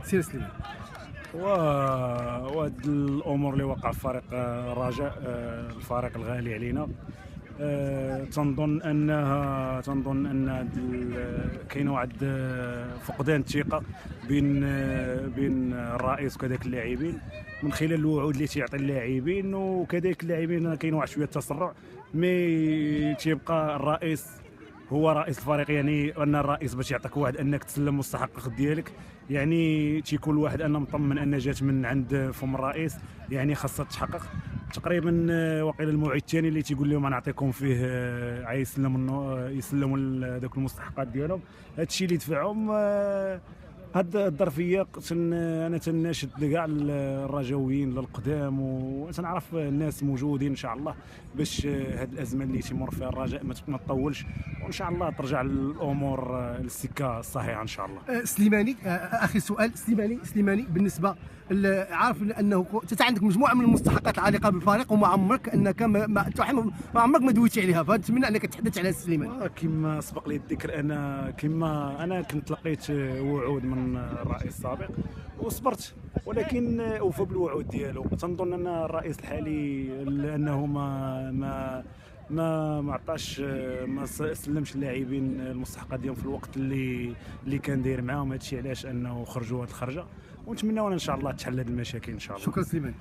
سير سليمان. وهاد الامور اللي وقع في فريق الرجاء، الفريق الغالي علينا، تنظن ان كاين واحد فقدان الثقه بين الرئيس وكذلك اللاعبين من خلال الوعود اللي تيعطي اللاعبين، وكذلك اللاعبين كاين واحد شويه تسرع. مي تيبقى الرئيس هو رئيس الفريق، يعني ان الرئيس باش يعطيك واحد انك تسلم مستحق ديالك، يعني تيكون الواحد ان مطمن ان جات من عند فم الرئيس، يعني خاصها تحقق. تقريبا وقيل الموعد الثاني اللي تيقول لهم نعطيكم فيه يسلموا ذوك المستحقات ديالهم. هذا الشيء اللي دفعهم هاد الظرفيه. انا تناشد كاع الرجاويين للقدام، وتنعرف الناس موجودين ان شاء الله باش هاد الازمه اللي تمر فيها الرجاء ما تطولش، وان شاء الله ترجع الامور للسكه الصحيحه ان شاء الله. سليماني، اخي سؤال. سليماني بالنسبه عارف انه انت عندك مجموعه من المستحقات العالقه بالفريق، وما عمرك انك ما عمرك ما دويتي عليها، فنتمنى انك تتحدث على سليماني. كما سبق لي الذكر، انا كنت لقيت وعود من الرئيس السابق وصبرت، ولكن اوفى بالوعود ديالو. تنظن ان الرئيس الحالي لانه ما عطاش، ما سلمش اللاعبين المستحقات ديالهم في الوقت اللي كان داير معاهم. هادشي علاش انه خرجوا هاد الخرجه، ونتمنوا ان شاء الله تحل هاد المشاكل ان شاء الله. شكرا سليماني.